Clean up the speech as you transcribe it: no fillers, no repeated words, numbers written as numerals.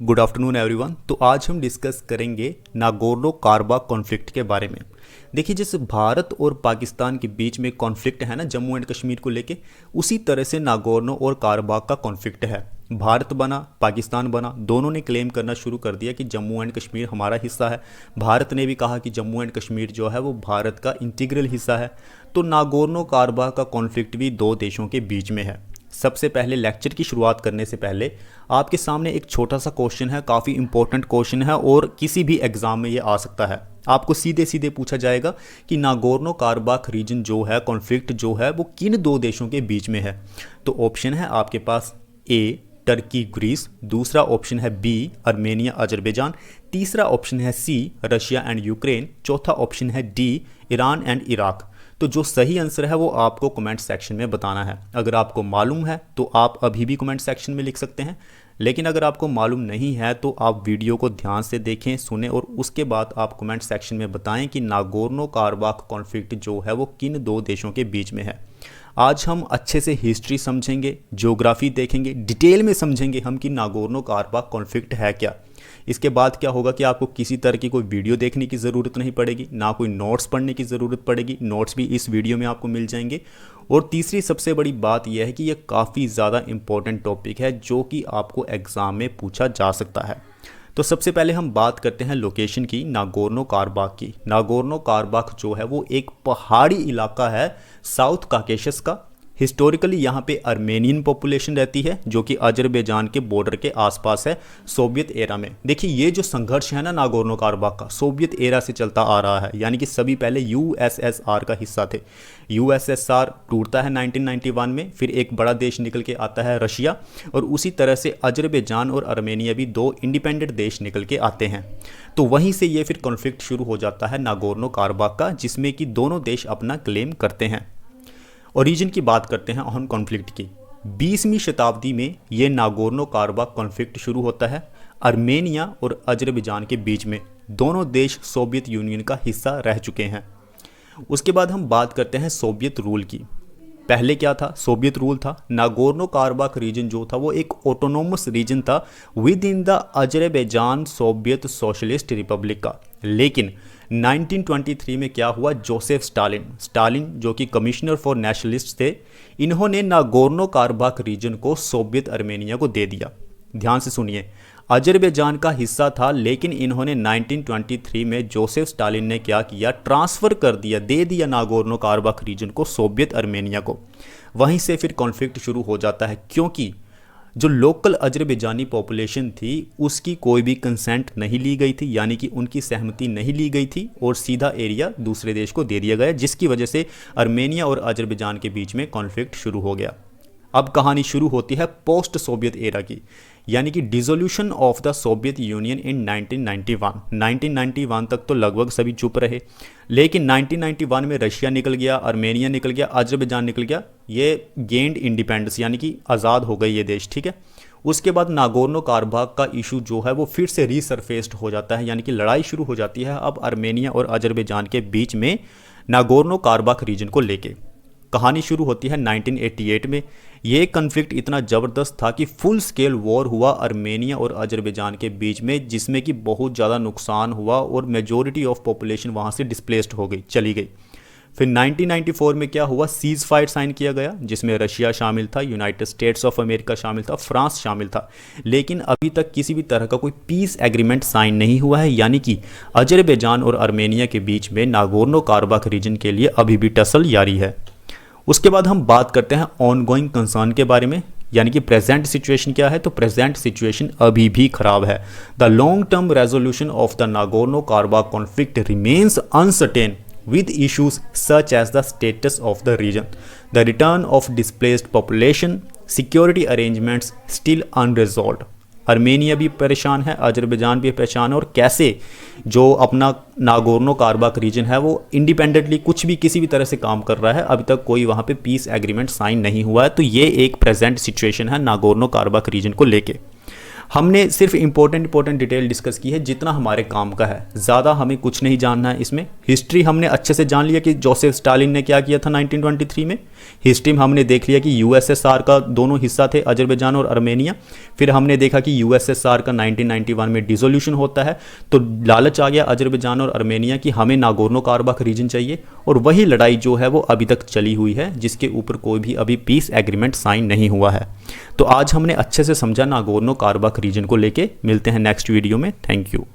Good afternoon everyone. तो आज हम डिस्कस करेंगे नागोर्नो काराबाख कॉन्फ्लिक्ट के बारे में। देखिए, जैसे भारत और पाकिस्तान के बीच में कॉन्फ्लिक्ट है ना जम्मू एंड कश्मीर को लेके, उसी तरह से नागोर्नो और काराबाख का कॉन्फ्लिक्ट है। भारत बना, पाकिस्तान बना, दोनों ने क्लेम करना शुरू कर दिया कि जम्मू एंड कश्मीर हमारा हिस्सा है। भारत ने भी कहा कि जम्मू एंड कश्मीर जो है वो भारत का इंटीग्रल हिस्सा है। तो नागोर्नो काराबाख का कॉन्फ्लिक्ट भी दो देशों के बीच में है। सबसे पहले लेक्चर की शुरुआत करने से पहले आपके सामने एक छोटा सा क्वेश्चन है, काफ़ी इंपॉर्टेंट क्वेश्चन है और किसी भी एग्जाम में ये आ सकता है। आपको सीधे सीधे पूछा जाएगा कि नागोर्नो काराबाख रीजन जो है, कॉन्फ्लिक्ट जो है वो किन दो देशों के बीच में है। तो ऑप्शन है आपके पास ए टर्की ग्रीस, दूसरा ऑप्शन है बी आर्मेनिया अजरबैजान, तीसरा ऑप्शन है सी रशिया एंड यूक्रेन, चौथा ऑप्शन है डी ईरान एंड इराक। तो जो सही आंसर है वो आपको कमेंट सेक्शन में बताना है। अगर आपको मालूम है तो आप अभी भी कमेंट सेक्शन में लिख सकते हैं, लेकिन अगर आपको मालूम नहीं है तो आप वीडियो को ध्यान से देखें, सुने और उसके बाद आप कमेंट सेक्शन में बताएं कि नागोर्नो काराबाख कॉन्फ्लिक्ट जो है वो किन दो देशों के बीच में है। आज हम अच्छे से हिस्ट्री समझेंगे, ज्योग्राफी देखेंगे, डिटेल में समझेंगे हम कि नागोर्नो काराबाख कॉन्फ्लिक्ट है क्या। इसके बाद क्या होगा कि आपको किसी तरह की कोई वीडियो देखने की ज़रूरत नहीं पड़ेगी, ना कोई नोट्स पढ़ने की ज़रूरत पड़ेगी। नोट्स भी इस वीडियो में आपको मिल जाएंगे। और तीसरी सबसे बड़ी बात यह है कि यह काफ़ी ज़्यादा इम्पोर्टेंट टॉपिक है जो कि आपको एग्ज़ाम में पूछा जा सकता है। तो सबसे पहले हम बात करते हैं लोकेशन की, नागोर्नो काराबाख की। नागोर्नो काराबाख जो है वो एक पहाड़ी इलाका है साउथ काकेशस का। हिस्टोरिकली यहाँ पे आर्मेनियन पॉपुलेशन रहती है जो कि अजरबैजान के बॉर्डर के आसपास है सोवियत एरा में। देखिए, ये जो संघर्ष है ना नागोर्नो काराबाख का, सोवियत एरा से चलता आ रहा है, यानी कि सभी पहले यूएसएसआर का हिस्सा थे। यूएसएसआर टूटता है 1991 में, फिर एक बड़ा देश निकल के आता है रशिया, और उसी तरह से अजरबैजान और आर्मेनिया भी दो इंडिपेंडेंट देश निकल के आते हैं। तो वहीं से ये फिर कॉन्फ्लिक्ट शुरू हो जाता है नागोर्नो काराबाख का, जिसमें कि दोनों देश अपना क्लेम करते हैं। ओरिजिन की बात करते हैं हम कॉन्फ्लिक्ट की। 20वीं शताब्दी में ये नागोर्नो काराबाख कॉन्फ्लिक्ट शुरू होता है आर्मेनिया और अजरबैजान के बीच में। दोनों देश सोवियत यूनियन का हिस्सा रह चुके हैं। उसके बाद हम बात करते हैं सोवियत रूल की। पहले क्या था? सोवियत रूल था। नागोर्नो काराबाख रीजन जो था वो एक ऑटोनोमस रीजन था with in the Azerbaijan Soviet socialist Republic का। लेकिन 1923 में क्या हुआ? जोसेफ स्टालिन जो कि कमिश्नर फॉर नेशनलिस्ट थे, इन्होंने नागोर्नो काराबाख रीजन को सोवियत आर्मेनिया को दे दिया। ध्यान से सुनिए, अजरबैजान का हिस्सा था, लेकिन इन्होंने 1923 में जोसेफ स्टालिन ने क्या किया? ट्रांसफ़र कर दिया, दे दिया नागोर्नो काराबाख रीजन को सोवियत आर्मेनिया को। वहीं से फिर कॉन्फ्लिक्ट शुरू हो जाता है, क्योंकि जो लोकल अजरबैजानी पॉपुलेशन थी उसकी कोई भी कंसेंट नहीं ली गई थी, यानी कि उनकी सहमति नहीं ली गई थी और सीधा एरिया दूसरे देश को दे दिया गया, जिसकी वजह से आर्मेनिया और अजरबैजान के बीच में कॉन्फ्लिक्ट शुरू हो गया। अब कहानी शुरू होती है पोस्ट सोवियत एरा की, यानी कि dissolution of the Soviet Union in 1991 तक तो लगभग सभी चुप रहे, लेकिन 1991 में रशिया निकल गया, आर्मेनिया निकल गया, अजरबैजान निकल गया। ये गेंड इंडिपेंडेंस, यानी कि आज़ाद हो गए ये देश, ठीक है। उसके बाद नागोर्नो काराबाख का इशू जो है वो फिर से रीसरफेस्ड हो जाता है, यानी कि लड़ाई शुरू हो जाती है अब आर्मेनिया और अजरबैजान के बीच में नागोर्नो काराबाख रीजन को लेके। कहानी शुरू होती है 1988 में। ये कन्फ्लिक्ट इतना ज़बरदस्त था कि फुल स्केल वॉर हुआ आर्मेनिया और अजरबैजान के बीच में, जिसमें कि बहुत ज़्यादा नुकसान हुआ और मेजॉरिटी ऑफ पॉपुलेशन वहाँ से डिस्प्लेस्ड हो गई, चली गई। फिर 1994 में क्या हुआ? सीज़ फायर साइन किया गया, जिसमें रशिया शामिल था, यूनाइटेड स्टेट्स ऑफ अमेरिका शामिल था, फ्रांस शामिल था। लेकिन अभी तक किसी भी तरह का कोई पीस एग्रीमेंट साइन नहीं हुआ है, यानी कि अजरबैजान और आर्मेनिया के बीच में नागोर्नो काराबाख रीजन के लिए अभी भी टसल जारी है। उसके बाद हम बात करते हैं ऑनगोइंग कंसर्न के बारे में, यानी कि प्रेजेंट सिचुएशन क्या है। तो प्रेजेंट सिचुएशन अभी भी खराब है। The long term resolution of the Nagorno Karabakh conflict remains uncertain with issues such as the status of the region, the return of displaced population, security arrangements still unresolved। Armenia भी परेशान है, Azerbaijan भी परेशान है, और कैसे जो अपना नागोर्नो काराबाख रीजन है वो इंडिपेंडेंटली कुछ भी किसी भी तरह से काम कर रहा है, अभी तक कोई वहाँ पे पीस एग्रीमेंट साइन नहीं हुआ है। तो ये एक प्रेजेंट सिचुएशन है नागोर्नो काराबाख रीजन को लेके। हमने सिर्फ इंपॉर्टेंट डिटेल डिस्कस की है जितना हमारे काम का है, ज़्यादा हमें कुछ नहीं जानना है इसमें। हिस्ट्री हमने अच्छे से जान लिया कि जोसेफ स्टालिन ने क्या किया था 1923 में। हिस्ट्री में हमने देख लिया कि यूएसएसआर का दोनों हिस्सा थे, अजरबैजान और आर्मेनिया। फिर हमने देखा कि यूएसएसआर का 1991 में डिसोल्यूशन होता है, तो लालच आ गया अजरबैजान और आर्मेनिया की हमें नागोर्नो काराबाख रीजन चाहिए, और वही लड़ाई जो है वो अभी तक चली हुई है, जिसके ऊपर कोई भी अभी पीस एग्रीमेंट साइन नहीं हुआ है। तो आज हमने अच्छे से समझा नागोर्नो काराबाख रीजन को लेके। मिलते हैं नेक्स्ट वीडियो में। Thank you.